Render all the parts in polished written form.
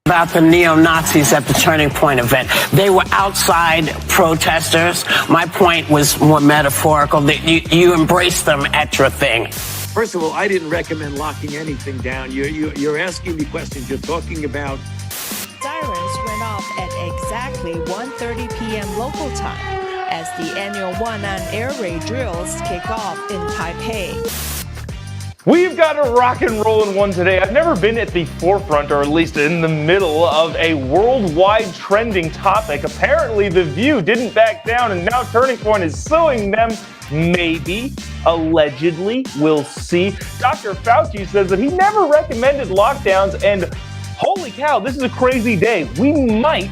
About the neo-Nazis at the Turning Point event. They were outside protesters. My point was more metaphorical, that you embraced them at your thing. First of all, I didn't recommend locking anything down. You're asking me questions. You're talking about... Sirens went off at exactly 1:30 p.m. local time as the annual One-On Air Raid drills kick off in Taipei. We've got a rock and roll in one today. I've never been at the forefront, or at least in the middle, of a worldwide trending topic. Apparently, The View didn't back down, and now Turning Point is suing them. Maybe, allegedly, we'll see. Dr. Fauci says that he never recommended lockdowns, and holy cow, this is a crazy day. We might,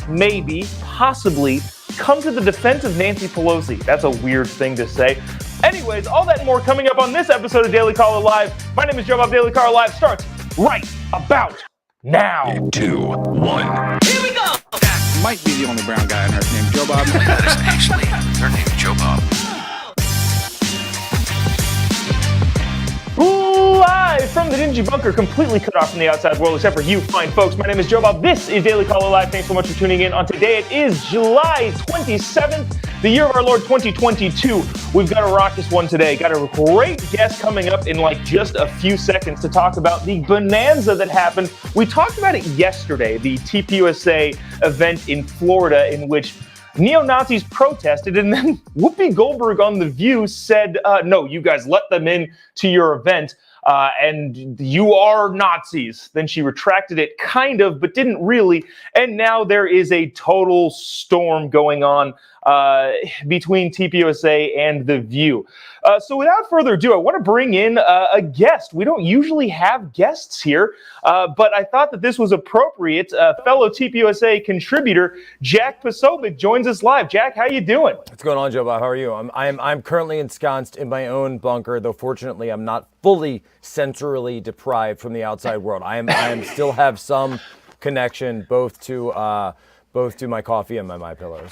maybe, possibly come to the defense of Nancy Pelosi. That's a weird thing to say. Anyways, all that and more coming up on this episode of Daily Caller Live. My name is Jobob. Daily Caller Live starts right about now. 3, 2, 1. Here we go! That might be the only brown guy on earth named Jobob. That is actually her name, Jobob. Live from the dingy bunker, completely cut off from the outside world, except for you fine folks. My name is Jobob. This is Daily Caller Live. Thanks so much for tuning in. On today, it is July 27th, the year of our Lord 2022. We've got a raucous one today. Got a great guest coming up in like just a few seconds to talk about the bonanza that happened. We talked about it yesterday, the TPUSA event in Florida, in which neo-Nazis protested, and then Whoopi Goldberg on The View said, no, you guys let them in to your event, and you are Nazis. Then she retracted it kind of, but didn't really, and now there is a total storm going on between TPUSA and The View. So without further ado, I want to bring in a guest. We don't usually have guests here, but I thought that this was appropriate. Fellow TPUSA contributor Jack Posobiec joins us live. Jack, how you doing? What's going on, Jobob? How are you? I'm currently ensconced in my own bunker, though fortunately I'm not fully sensorily deprived from the outside world. I am still have some connection both to my coffee and my pillows.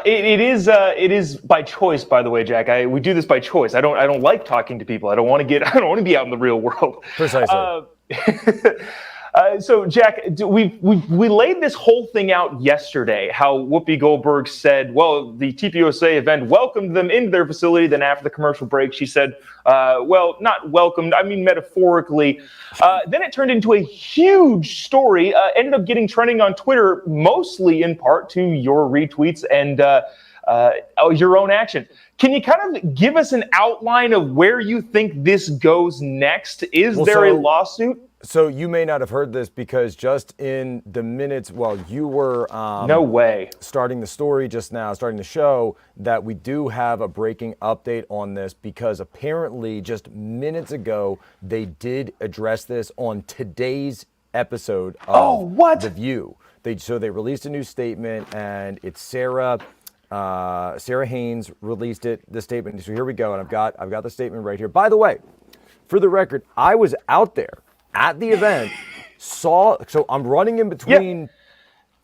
It is by choice, by the way, Jack. We do this by choice. I don't like talking to people. I don't want to be out in the real world. Precisely. So, Jack, we laid this whole thing out yesterday, how Whoopi Goldberg said, well, the TPUSA event welcomed them into their facility. Then after the commercial break, she said, well, not welcomed, I mean metaphorically. Then it turned into a huge story, ended up getting trending on Twitter, mostly in part to your retweets and your own action. Can you kind of give us an outline of where you think this goes next? Is there a lawsuit? So you may not have heard this because just in the minutes while you were no way starting the story just now, starting the show, that we do have a breaking update on this, because apparently just minutes ago they did address this on today's episode of The View. They released a new statement, and it's Sarah Haynes released the statement. So here we go, and I've got the statement right here. By the way, for the record, I was out there at the event, so I'm running in between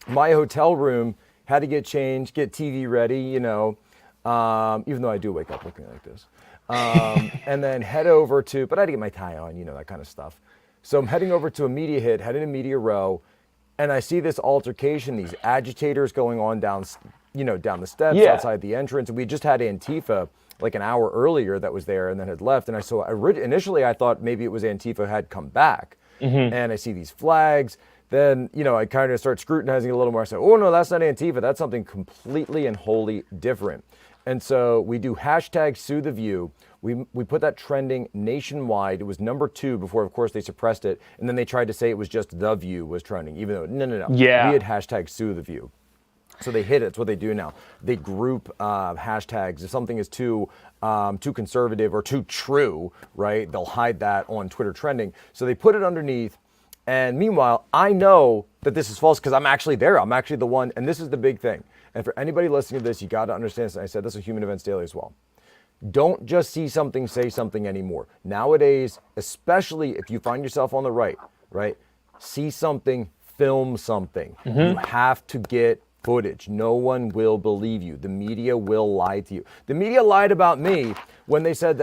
my hotel room, had to get changed, get TV ready, even though I do wake up looking like this, and then head over to, but I had to get my tie on, that kind of stuff. So I'm heading over to a media hit, heading to Media Row, and I see this altercation, these agitators going on down the steps outside the entrance. And we just had Antifa like an hour earlier that was there and then had left. And initially I thought maybe it was Antifa had come back. Mm-hmm. And I see these flags. Then, I kind of start scrutinizing a little more. I say, oh no, that's not Antifa. That's something completely and wholly different. And so we do hashtag Sue the View. We put that trending nationwide. It was number 2 before, of course, they suppressed it. And then they tried to say it was just The View was trending, even though, no. Yeah. We had hashtag Sue the View. So they hit it. It's what they do now. They group hashtags. If something is too conservative or too true, right, they'll hide that on Twitter trending. So they put it underneath. And meanwhile, I know that this is false because I'm actually there. I'm actually the one. And this is the big thing. And for anybody listening to this, you got to understand this. I said this is Human Events Daily as well. Don't just see something, say something anymore. Nowadays, especially if you find yourself on the right, see something, film something. Mm-hmm. You have to get footage. No one will believe you. The media will lie to you. The media lied about me when I said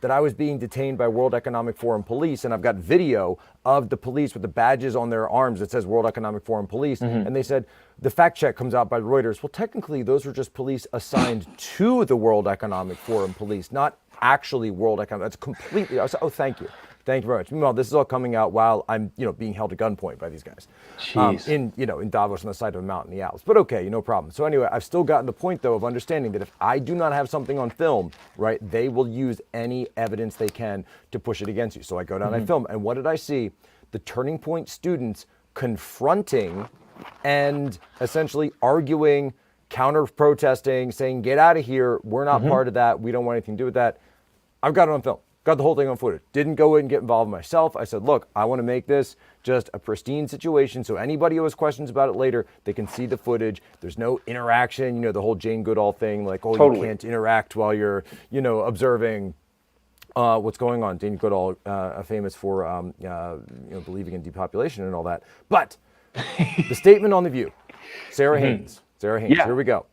that I was being detained by World Economic Forum police, and I've got video of the police with the badges on their arms that says World Economic Forum police, and they said the fact check comes out by Reuters. Well, technically, those were just police assigned to the World Economic Forum police, not actually World Economic. That's completely. I was, oh, thank you. Thank you very much. Meanwhile, this is all coming out while I'm, being held at gunpoint by these guys. In Davos on the side of a mountain in the Alps. But okay, no problem. So anyway, I've still gotten the point, though, of understanding that if I do not have something on film, right, they will use any evidence they can to push it against you. So I go down, I film. And what did I see? The Turning Point students confronting and essentially arguing, counter-protesting, saying, get out of here. We're not part of that. We don't want anything to do with that. I've got it on film. Got the whole thing on footage. Didn't go in and get involved myself. I said, look, I want to make this just a pristine situation so anybody who has questions about it later, they can see the footage. There's no interaction, the whole Jane Goodall thing, like, oh, totally. You can't interact while you're, observing what's going on. Jane Goodall, famous for, believing in depopulation and all that. But the statement on The View, Sarah Haynes, Here we go.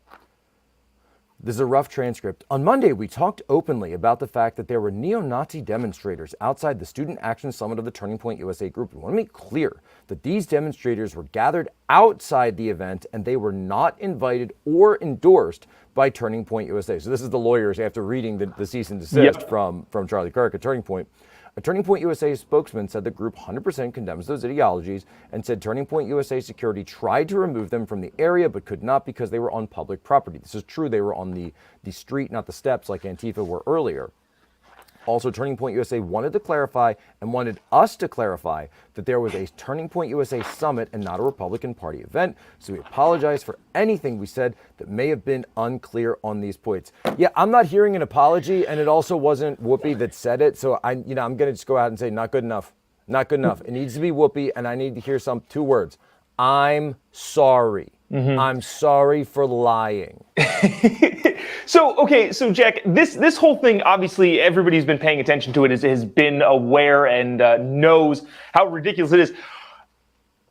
This is a rough transcript. On Monday, we talked openly about the fact that there were neo-Nazi demonstrators outside the Student Action Summit of the Turning Point USA group. We want to make clear that these demonstrators were gathered outside the event and they were not invited or endorsed by Turning Point USA. So this is the lawyers after reading the cease and desist from Charlie Kirk at Turning Point. A Turning Point USA spokesman said the group 100% condemns those ideologies and said Turning Point USA security tried to remove them from the area but could not because they were on public property. This is true. They were on the street, not the steps like Antifa were earlier. Also, Turning Point USA wanted to clarify and wanted us to clarify that there was a Turning Point USA summit and not a Republican Party event. So we apologize for anything we said that may have been unclear on these points. Yeah, I'm not hearing an apology, and it also wasn't Whoopi that said it. So I'm going to just go out and say, not good enough. Not good enough. It needs to be Whoopi, and I need to hear two words. I'm sorry. I'm sorry for lying. So Jack, this whole thing, obviously everybody's been paying attention to it, has been aware and knows how ridiculous it is.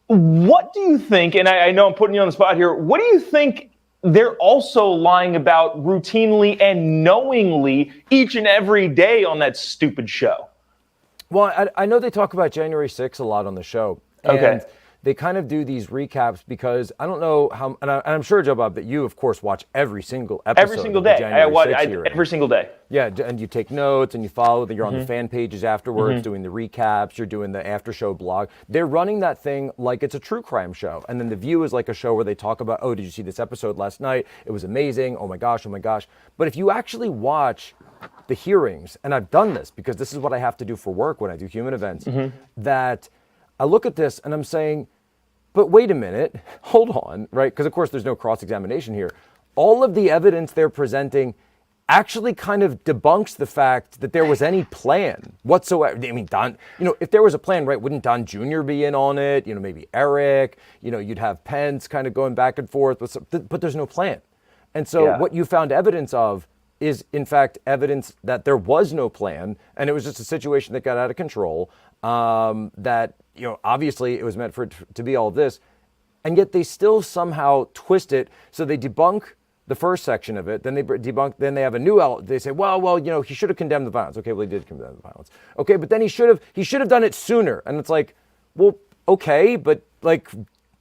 What do you think, and I know I'm putting you on the spot here, what do you think they're also lying about routinely and knowingly each and every day on that stupid show? Well, I know they talk about January 6th a lot on the show. And they kind of do these recaps because I don't know how, and I'm sure, Jobob, that you, of course, watch every single episode. Every single day. I watch every single day. Yeah, and you take notes and you follow. You're on the fan pages afterwards doing the recaps. You're doing the after show blog. They're running that thing like it's a true crime show. And then The View is like a show where they talk about, oh, did you see this episode last night? It was amazing. Oh my gosh. But if you actually watch the hearings, and I've done this because this is what I have to do for work when I do human events, that I look at this and I'm saying, but wait a minute, hold on, right? Because of course there's no cross-examination here. All of the evidence they're presenting actually kind of debunks the fact that there was any plan whatsoever. I mean, Don, if there was a plan, right, wouldn't Don Jr. be in on it? Maybe Eric, you'd have Pence kind of going back and forth, but there's no plan. And so what you found evidence of is in fact evidence that there was no plan and it was just a situation that got out of control, that obviously it was meant for it to be all of this, and yet they still somehow twist it. So they debunk the first section of it, then they debunk, then they have a new element. They say, well, he should have condemned the violence. Okay, well, he did condemn the violence. Okay, but then he should have done it sooner. And it's like, well, okay, but like,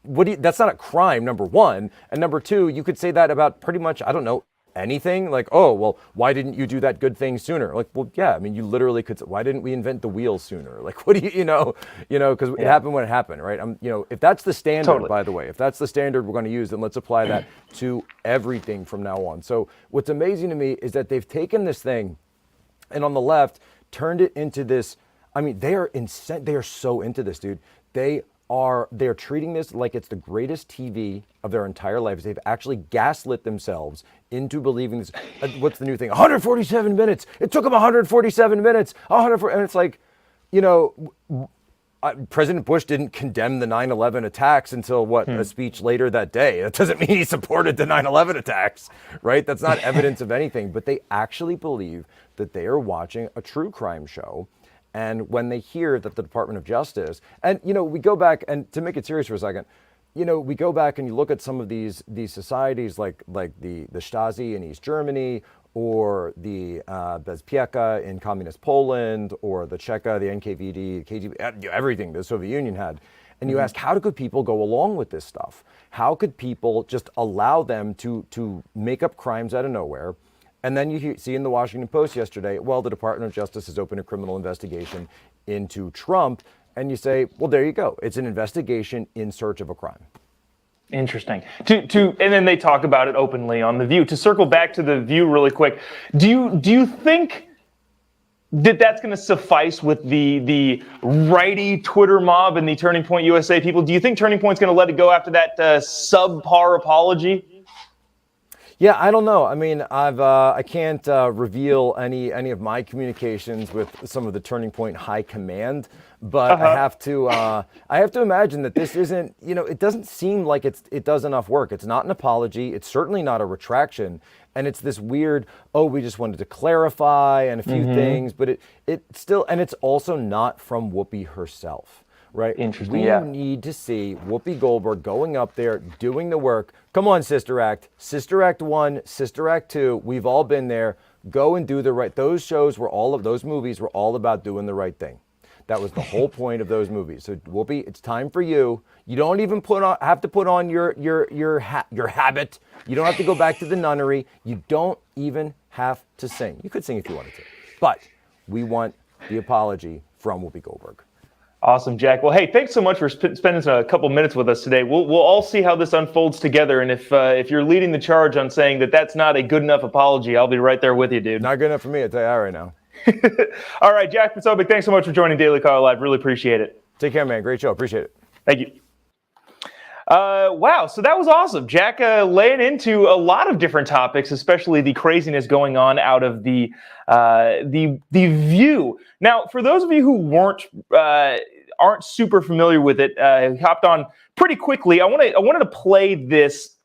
that's not a crime, number one. And number two, you could say that about pretty much, I don't know, anything. Like, oh, well, why didn't you do that good thing sooner? Like, well, yeah, I mean, you literally could say, why didn't we invent the wheel sooner? Like, what do because it happened when it happened, right? If that's the standard, by the way, if that's the standard we're going to use, then let's apply that to everything from now on. So what's amazing to me is that they've taken this thing and on the left turned it into this. I mean, they are so into this, dude. They're treating this like it's the greatest TV of their entire lives. They've actually gaslit themselves into believing this. What's the new thing? 147 minutes. It took them 147 minutes. And it's like, President Bush didn't condemn the 9/11 attacks until a speech later that day. That doesn't mean he supported the 9/11 attacks, right? That's not evidence of anything. But they actually believe that they are watching a true crime show. And when they hear that the Department of Justice, and we go back, and to make it serious for a second, we go back and you look at some of these societies like the Stasi in East Germany, or the Bezpieka in communist Poland, or the Cheka, the NKVD, KGB, everything the Soviet Union had. And you ask, how could people go along with this stuff? How could people just allow them to make up crimes out of nowhere? And then you see in the Washington Post yesterday, well, the Department of Justice has opened a criminal investigation into Trump. And you say, well, there you go. It's an investigation in search of a crime. Interesting. And then they talk about it openly on The View. To circle back to The View really quick, do you think that that's going to suffice with the righty Twitter mob and the Turning Point USA people? Do you think Turning Point's going to let it go after that subpar apology? Yeah, I don't know. I mean, I can't reveal any of my communications with some of the Turning Point high command, but I have to imagine that this isn't, it doesn't seem like it does enough work. It's not an apology. It's certainly not a retraction, and it's this weird, we just wanted to clarify and a few things, but it still, and it's also not from Whoopi herself. Right. Interesting. We need to see Whoopi Goldberg going up there, doing the work. Come on, Sister Act. Sister Act 1, Sister Act 2. We've all been there. Go and do the right. Those movies were all about doing the right thing. That was the whole point of those movies. So Whoopi, it's time for you. You don't even have to put on your habit. You don't have to go back to the nunnery. You don't even have to sing. You could sing if you wanted to. But we want the apology from Whoopi Goldberg. Awesome, Jack. Well, hey, thanks so much for spending a couple minutes with us today. We'll all see how this unfolds together, and if you're leading the charge on saying that that's not a good enough apology, I'll be right there with you, dude. Not good enough for me, I'll tell you that right now. All right, Jack Posobiec, thanks so much for joining Daily Caller Live. Really appreciate it. Take care, man. Great show. Appreciate it. Thank you. Wow, so that was awesome. Jack laying into a lot of different topics, especially the craziness going on out of the View. Now, for those of you who aren't super familiar with it, hopped on pretty quickly. I wanted to play this,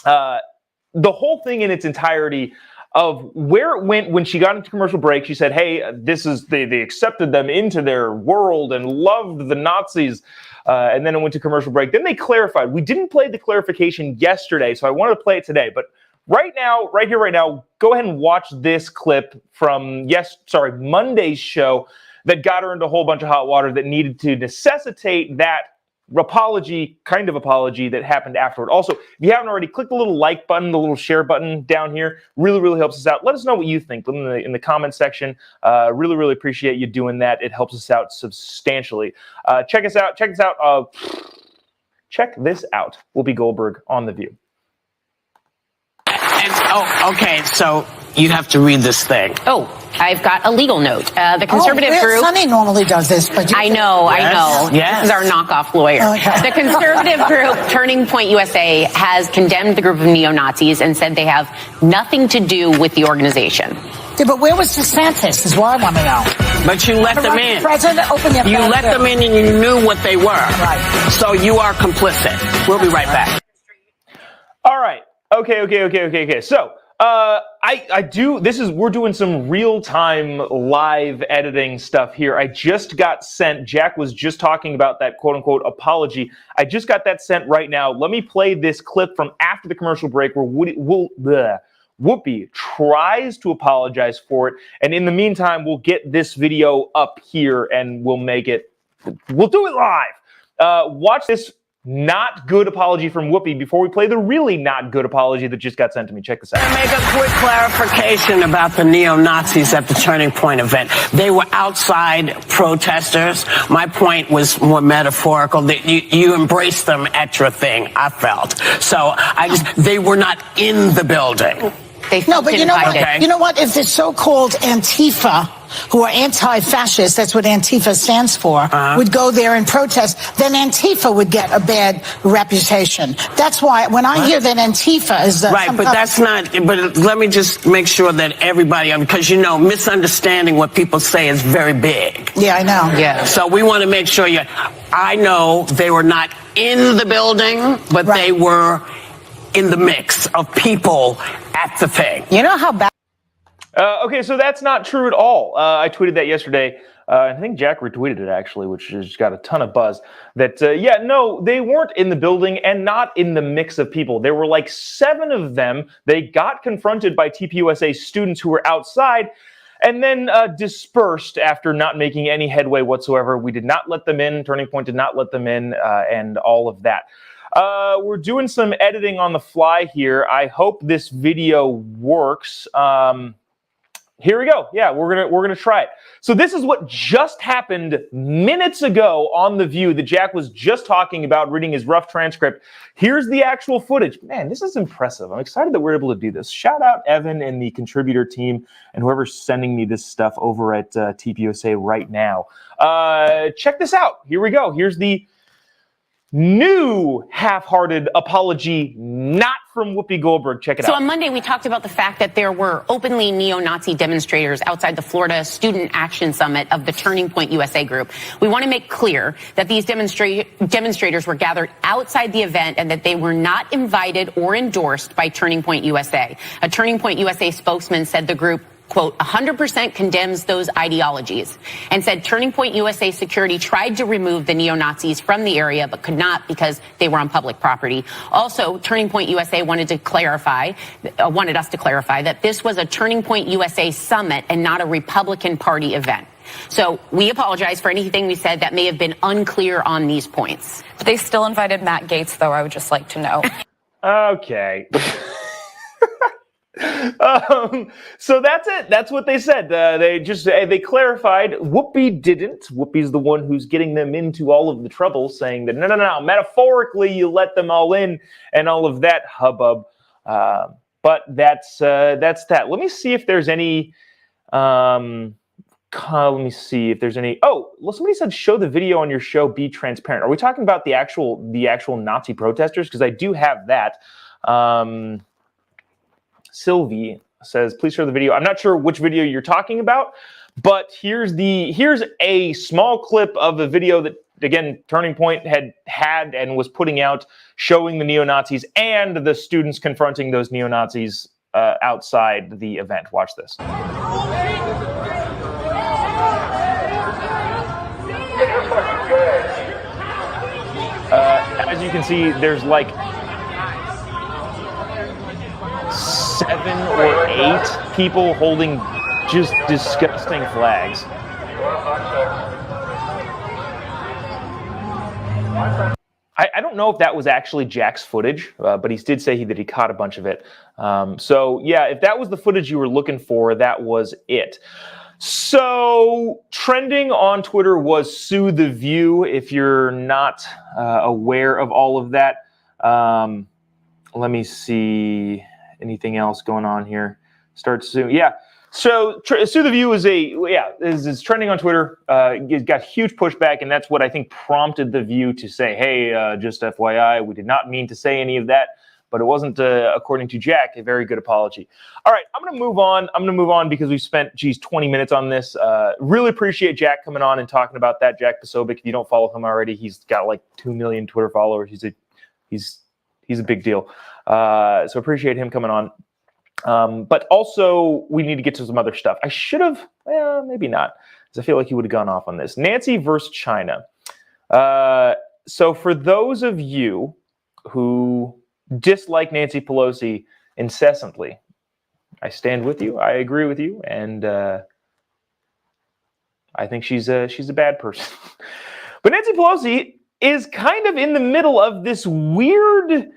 the whole thing in its entirety of where it went when she got into commercial break. She said, hey, they accepted them into their world and loved the Nazis. And then it went to commercial break. Then they clarified. We didn't play the clarification yesterday, so I wanted to play it today. But right now, go ahead and watch this clip from Monday's show that got her into a whole bunch of hot water that needed to necessitate that kind of apology that happened afterward. Also, if you haven't already, click the little like button, the little share button down here. Really, really helps us out. Let us know what you think in the comment section. Really, really appreciate you doing that. It helps us out substantially. Check this out. Check this out. Whoopi Goldberg on The View. Okay, so you have to read this thing. Oh, I've got a legal note. The conservative group. Sunny normally does this, but I know. Yes. This is our knockoff lawyer. Okay. The conservative group, Turning Point USA, has condemned the group of neo-Nazis and said they have nothing to do with the organization. Yeah, but where was DeSantis is what I want to know. But you let them in. President, open your You let them in and you knew what they were. Right. So you are complicit. We'll be right back. All right. Okay. So, we're doing some real-time live editing stuff here. I just got sent, Jack was just talking about that quote-unquote apology. I just got that sent right now. Let me play this clip from after the commercial break where Whoopi tries to apologize for it. And in the meantime, we'll get this video up here and we'll do it live. Watch this not good apology from Whoopi before we play the really not good apology that just got sent to me. Check this out. I make a quick clarification about the neo-Nazis at the Turning Point event. They were outside protesters. My point was more metaphorical. That you embraced them at your thing, I felt. So they were not in the building. No, but you know what? Okay. You know what? If the so-called Antifa, who are anti-fascist, that's what Antifa stands for, would go there and protest, then Antifa would get a bad reputation. That's why when I hear that Antifa is right, but that's not. But let me just make sure that everybody, because misunderstanding what people say is very big. Yeah, I know. Yeah. So we want to make sure I know they were not in the building, but they were in the mix of people at the thing. You know how bad. Okay, so that's not true at all. I tweeted that yesterday. I think Jack retweeted it actually, which has got a ton of buzz, that, no, they weren't in the building and not in the mix of people. There were like 7 of them. They got confronted by TPUSA students who were outside and then dispersed after not making any headway whatsoever. We did not let them in. Turning Point did not let them in, and all of that. We're doing some editing on the fly here. I hope this video works. Here we go. Yeah, we're gonna try it. So this is what just happened minutes ago on The View that Jack was just talking about, reading his rough transcript. Here's the actual footage. Man, this is impressive. I'm excited that we're able to do this. Shout out Evan and the contributor team and whoever's sending me this stuff over at TPUSA right now. Check this out. Here we go. Here's the new half-hearted apology, not from Whoopi Goldberg. Check it out. So on Monday, we talked about the fact that there were openly neo-Nazi demonstrators outside the Florida Student Action Summit of the Turning Point USA group. We want to make clear that these demonstrators were gathered outside the event and that they were not invited or endorsed by Turning Point USA. A Turning Point USA spokesman said the group, quote, 100% condemns those ideologies, and said Turning Point USA security tried to remove the neo-Nazis from the area but could not because they were on public property. Also, Turning Point USA wanted us to clarify that this was a Turning Point USA summit and not a Republican Party event. So we apologize for anything we said that may have been unclear on these points. But they still invited Matt Gaetz, though, I would just like to know. Okay. So that's it. That's what they said. They clarified. Whoopi didn't. Whoopi's the one who's getting them into all of the trouble, saying that no. Metaphorically, you let them all in and all of that hubbub. But that's that. Let me see if there's any. Let me see if there's any. Oh, well, somebody said show the video on your show. Be transparent. Are we talking about the actual Nazi protesters? Because I do have that. Sylvie says, please show the video. I'm not sure which video you're talking about, but here's a small clip of a video that, again, Turning Point had and was putting out, showing the neo-Nazis and the students confronting those neo-Nazis outside the event. Watch this. As you can see, there's like 7 or 8 people holding just disgusting flags. I don't know if that was actually Jack's footage, but he did say that he caught a bunch of it. So yeah, if that was the footage you were looking for, that was it. So trending on Twitter was Sue the View. If you're not aware of all of that, let me see. Anything else going on here? Start soon. Yeah. So Sue the View is trending on Twitter. It got huge pushback, and that's what I think prompted the View to say, "Hey, just FYI, we did not mean to say any of that." But it wasn't, according to Jack, a very good apology. All right, I'm going to move on. Because we've spent 20 minutes on this. Really appreciate Jack coming on and talking about that. Jack Posobiec. If you don't follow him already, he's got like 2 million Twitter followers. He's a big deal. So appreciate him coming on. But also, we need to get to some other stuff. I should have, maybe not, because I feel like he would have gone off on this. Nancy versus China. So for those of you who dislike Nancy Pelosi incessantly, I stand with you. I agree with you, and I think she's a bad person. But Nancy Pelosi is kind of in the middle of this weird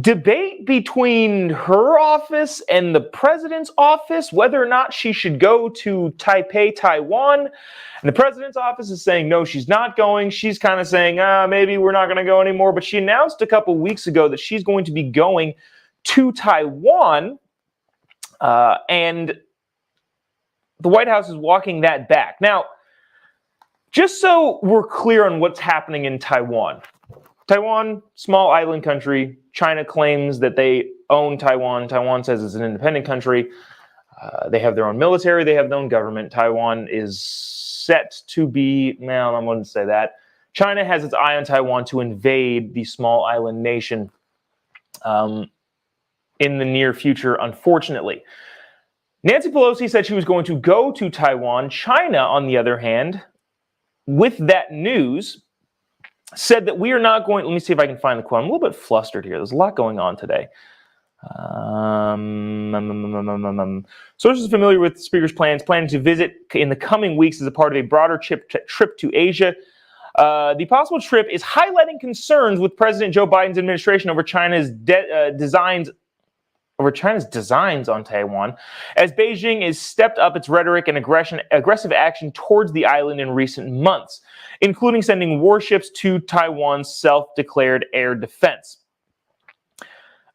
debate between her office and the president's office, whether or not she should go to Taipei, Taiwan. And the president's office is saying, no, she's not going. She's kind of saying, maybe we're not going to go anymore. But she announced a couple weeks ago that she's going to be going to Taiwan. And the White House is walking that back. Now, just so we're clear on what's happening in Taiwan. Taiwan, small island country. China claims that they own Taiwan. Taiwan says it's an independent country. They have their own military. They have their own government. Taiwan is set to be, I wouldn't say that. China has its eye on Taiwan to invade the small island nation in the near future, unfortunately. Nancy Pelosi said she was going to go to Taiwan. China, on the other hand, with that news, said that we are not going. Let me see if I can find the quote. I'm a little bit flustered here. There's a lot going on today. Sources familiar with the speaker's planning to visit in the coming weeks as a part of a broader trip to Asia. The possible trip is highlighting concerns with President Joe Biden's administration over China's designs on Taiwan, as Beijing has stepped up its rhetoric and aggressive action towards the island in recent months, including sending warships to Taiwan's self-declared air defense.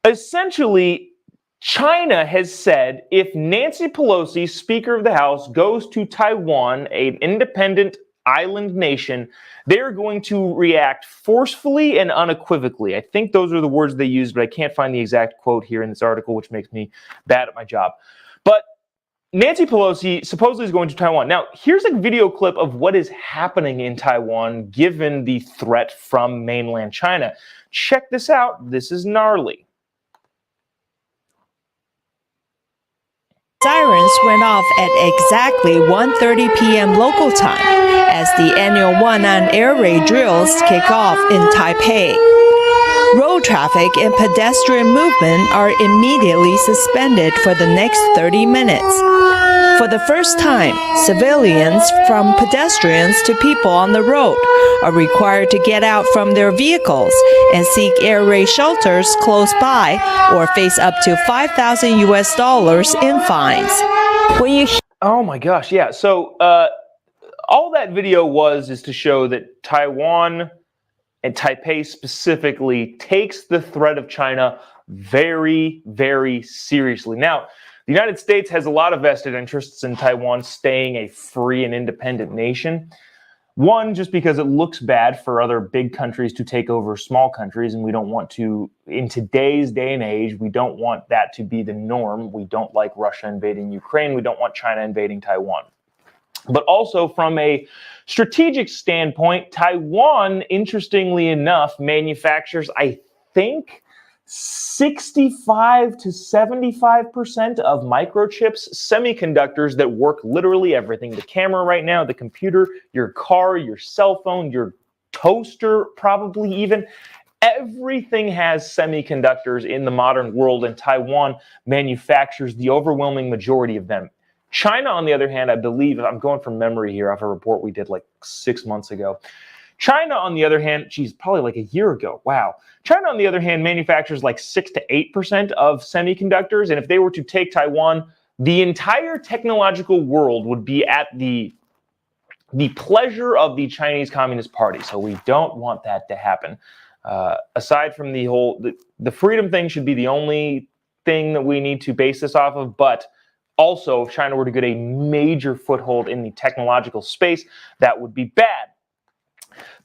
Essentially, China has said if Nancy Pelosi, Speaker of the House, goes to Taiwan, an independent island nation, they're going to react forcefully and unequivocally. I think those are the words they used, but I can't find the exact quote here in this article, which makes me bad at my job. But Nancy Pelosi supposedly is going to Taiwan. Now, here's a video clip of what is happening in Taiwan given the threat from mainland China. Check this out. This is gnarly. Sirens went off at exactly 1:30 p.m. local time as the annual Wan'an air raid drills kick off in Taipei. Road traffic and pedestrian movement are immediately suspended for the next 30 minutes. For the first time, civilians, from pedestrians to people on the road, are required to get out from their vehicles and seek air raid shelters close by or face up to $5,000 in fines. Oh my gosh, yeah. So all that video is to show that Taiwan and Taipei specifically takes the threat of China very, very seriously. Now, the United States has a lot of vested interests in Taiwan staying a free and independent nation. One, just because it looks bad for other big countries to take over small countries, and we don't want to, in today's day and age, we don't want that to be the norm. We don't like Russia invading Ukraine. We don't want China invading Taiwan. But also from a strategic standpoint, Taiwan, interestingly enough, manufactures, I think, 65 to 75% of microchips, semiconductors that work literally everything. The camera right now, the computer, your car, your cell phone, your toaster, probably even. Everything has semiconductors in the modern world, and Taiwan manufactures the overwhelming majority of them. China, on the other hand, I believe, I'm going from memory here off a report we did like 6 months ago. China, on the other hand, probably like a year ago. Wow. China, on the other hand, manufactures like 6 to 8% of semiconductors. And if they were to take Taiwan, the entire technological world would be at the pleasure of the Chinese Communist Party. So we don't want that to happen. Aside from the freedom thing should be the only thing that we need to base this off of. But also, if China were to get a major foothold in the technological space, that would be bad.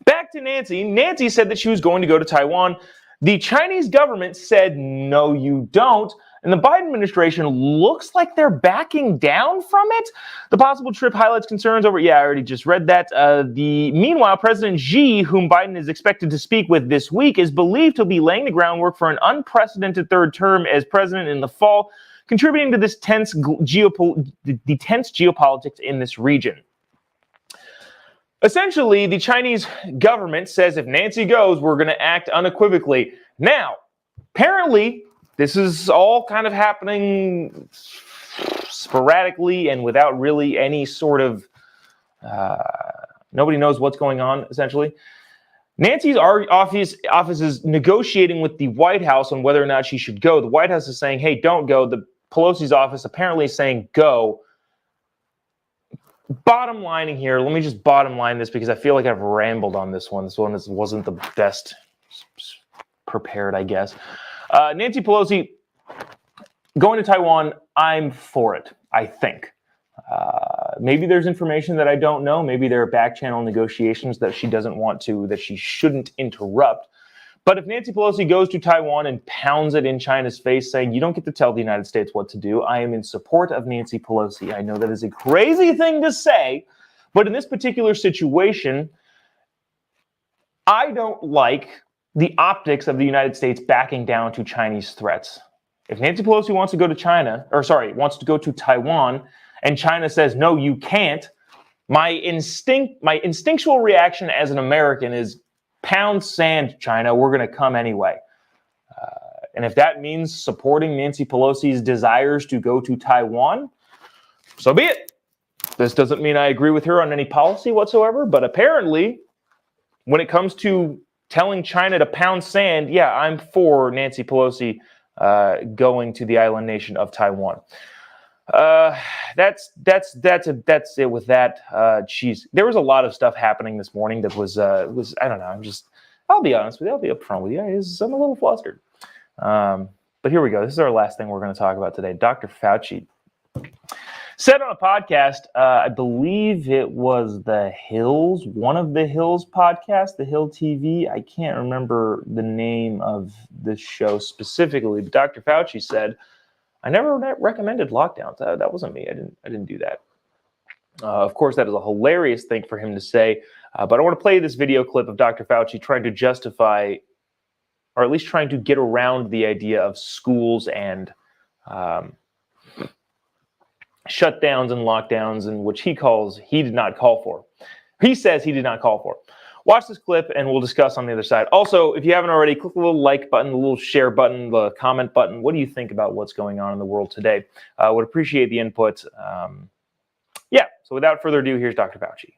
Back to Nancy. Nancy said that she was going to go to Taiwan. The Chinese government said, no, you don't. And the Biden administration looks like they're backing down from it. The possible trip highlights concerns over, I already just read that. Meanwhile, President Xi, whom Biden is expected to speak with this week, is believed to be laying the groundwork for an unprecedented third term as president in the fall, contributing to this tense geopolitics in this region. Essentially, the Chinese government says if Nancy goes, we're going to act unequivocally. Now, apparently, this is all kind of happening sporadically and without really any sort of, nobody knows what's going on, essentially. Nancy's office is negotiating with the White House on whether or not she should go. The White House is saying, hey, don't go. The Pelosi's office apparently is saying go. Bottom lining here, let me just bottom line this because I feel like I've rambled on this one. This one wasn't the best prepared, I guess. Nancy Pelosi going to Taiwan, I'm for it, I think. Maybe there's information that I don't know. Maybe there are back channel negotiations that she doesn't want to, that she shouldn't interrupt. But if Nancy Pelosi goes to Taiwan and pounds it in China's face saying, you don't get to tell the United States what to do, I am in support of Nancy Pelosi. I know that is a crazy thing to say, but in this particular situation, I don't like the optics of the United States backing down to Chinese threats. If Nancy Pelosi wants to go to wants to go to Taiwan, and China says, no, you can't, my instinctual reaction as an American is, pound sand, China, we're going to come anyway. And if that means supporting Nancy Pelosi's desires to go to Taiwan, so be it. This doesn't mean I agree with her on any policy whatsoever, but apparently when it comes to telling China to pound sand, yeah, I'm for Nancy Pelosi going to the island nation of Taiwan. That's it with that. There was a lot of stuff happening this morning that was I don't know. I'll be honest with you. I'll be upfront with you. I'm a little flustered. But here we go. This is our last thing we're going to talk about today. Dr. Fauci said on a podcast, I believe it was the Hills, one of the Hills podcasts, the Hill TV. I can't remember the name of this show specifically, but Dr. Fauci said, I never recommended lockdowns. That wasn't me. I didn't do that. Of course, that is a hilarious thing for him to say. But I want to play this video clip of Dr. Fauci trying to justify, or at least trying to get around the idea of schools and shutdowns and lockdowns, in which he did not call for. He says he did not call for. Watch this clip and we'll discuss on the other side. Also, if you haven't already, click the little like button, the little share button, the comment button. What do you think about what's going on in the world today? Would appreciate the input. So without further ado, here's Dr. Fauci.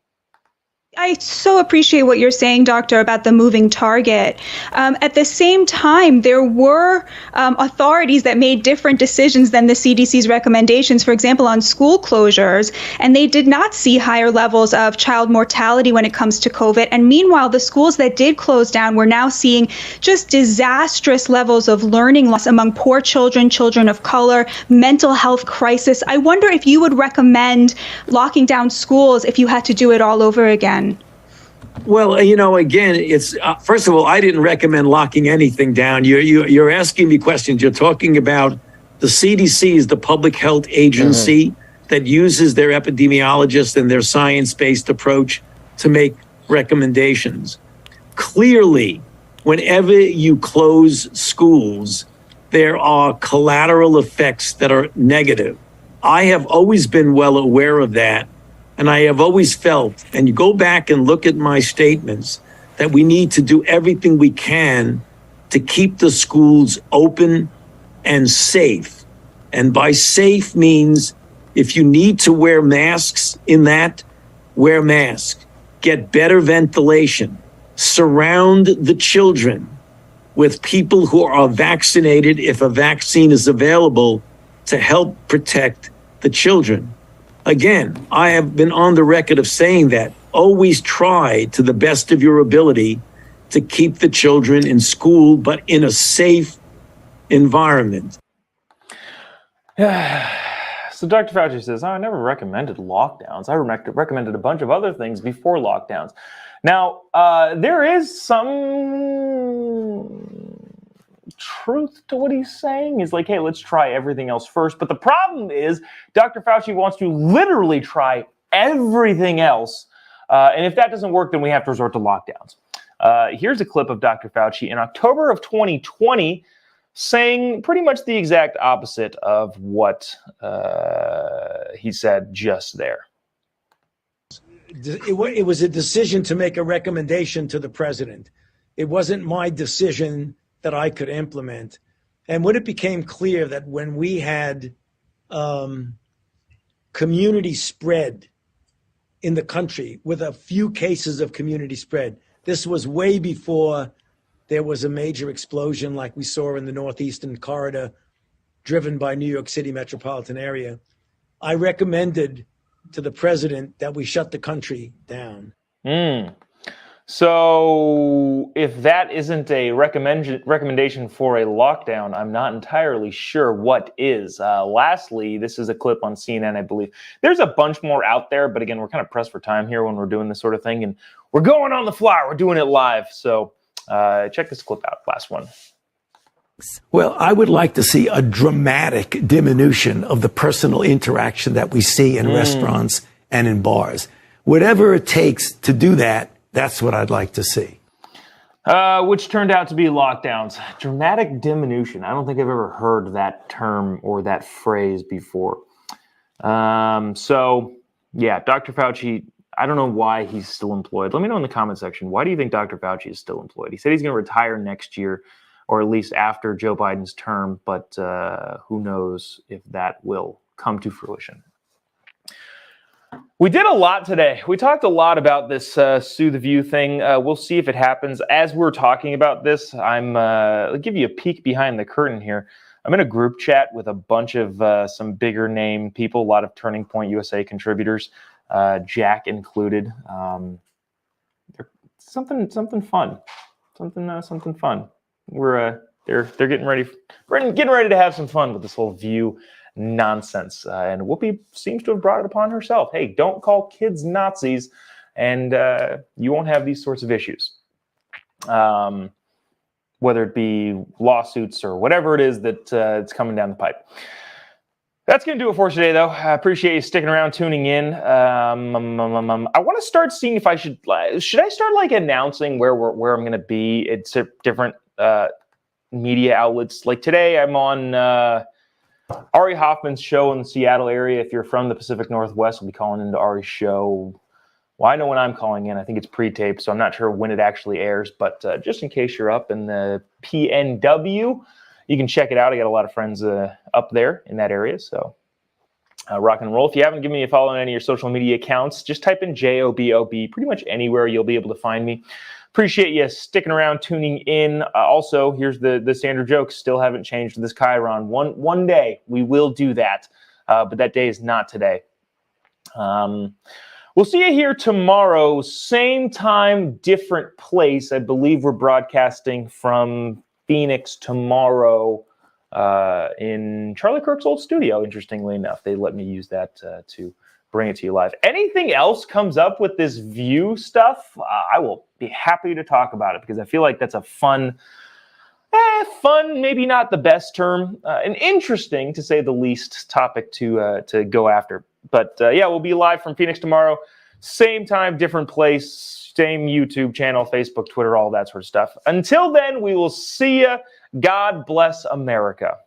I so appreciate what you're saying, Doctor, about the moving target. At the same time, there were authorities that made different decisions than the CDC's recommendations, for example, on school closures, and they did not see higher levels of child mortality when it comes to COVID. And meanwhile, the schools that did close down were now seeing just disastrous levels of learning loss among poor children, children of color, mental health crisis. I wonder if you would recommend locking down schools if you had to do it all over again. Well, again, it's first of all, I didn't recommend locking anything down. You're asking me questions. You're talking about the CDC is the public health agency that uses their epidemiologists and their science-based approach to make recommendations. Clearly, whenever you close schools, there are collateral effects that are negative. I have always been well aware of that. And I have always felt, and you go back and look at my statements, that we need to do everything we can to keep the schools open and safe. And by safe means, if you need to wear masks in that, wear masks. Get better ventilation. Surround the children with people who are vaccinated if a vaccine is available to help protect the children. Again, I have been on the record of saying that always try to the best of your ability to keep the children in school, but in a safe environment. So Dr. Fauci says, I never recommended lockdowns. I recommended a bunch of other things before lockdowns. Now, there is some truth to what he's saying. He's like, hey, let's try everything else first. But the problem is Dr. Fauci wants to literally try everything else. And if that doesn't work, then we have to resort to lockdowns. Here's a clip of Dr. Fauci in October of 2020 saying pretty much the exact opposite of what he said just there. It was a decision to make a recommendation to the president. It wasn't my decision that I could implement. And when it became clear that when we had community spread in the country with a few cases of community spread, this was way before there was a major explosion like we saw in the Northeastern corridor driven by New York City metropolitan area, I recommended to the president that we shut the country down. So if that isn't a recommendation for a lockdown, I'm not entirely sure what is. Lastly, this is a clip on CNN, I believe. There's a bunch more out there, but again, we're kind of pressed for time here when we're doing this sort of thing, and we're going on the fly. We're doing it live. So check this clip out, last one. Well, I would like to see a dramatic diminution of the personal interaction that we see in restaurants and in bars. Whatever it takes to do that, that's what I'd like to see. which turned out to be lockdowns. Dramatic diminution. I don't think I've ever heard that term or that phrase before. So, yeah, Dr. Fauci, I don't know why he's still employed. Let me know in the comment section. Why do you think Dr. Fauci is still employed? He said he's going to retire next year, or at least after Joe Biden's term, but who knows if that will come to fruition. We did a lot today. We talked a lot about this Sue the View thing. We'll see if it happens. As we're talking about this, I'll give you a peek behind the curtain here. I'm in a group chat with a bunch of some bigger name people, a lot of Turning Point USA contributors, Jack included. Something fun, something fun. They're getting ready. We're getting ready to have some fun with this whole View nonsense. And Whoopi seems to have brought it upon herself. Hey, don't call kids Nazis, and you won't have these sorts of issues. Whether it be lawsuits or whatever it is that it's coming down the pipe. That's going to do it for us today, though. I appreciate you sticking around, tuning in. I want to start seeing if I should I start like announcing where I'm going to be at different media outlets. Like today, I'm on Ari Hoffman's show in the Seattle area. If you're from the Pacific Northwest, we'll be calling into Ari's show. Well, I know when I'm calling in. I think it's pre-taped, so I'm not sure when it actually airs. But just in case you're up in the PNW, you can check it out. I got a lot of friends up there in that area, so rock and roll. If you haven't given me a follow on any of your social media accounts, just type in JOBOB. Pretty much anywhere you'll be able to find me. Appreciate you sticking around, tuning in. Also, here's the standard jokes. Still haven't changed this Chiron. One day we will do that, but that day is not today. We'll see you here tomorrow, same time, different place. I believe we're broadcasting from Phoenix tomorrow in Charlie Kirk's old studio, interestingly enough. They let me use that to bring it to you live. Anything else comes up with this View stuff, I will be happy to talk about it because I feel like that's a fun, maybe not the best term, an interesting, to say the least, topic to go after. But yeah, we'll be live from Phoenix tomorrow. Same time, different place, same YouTube channel, Facebook, Twitter, all that sort of stuff. Until then, we will see you. God bless America.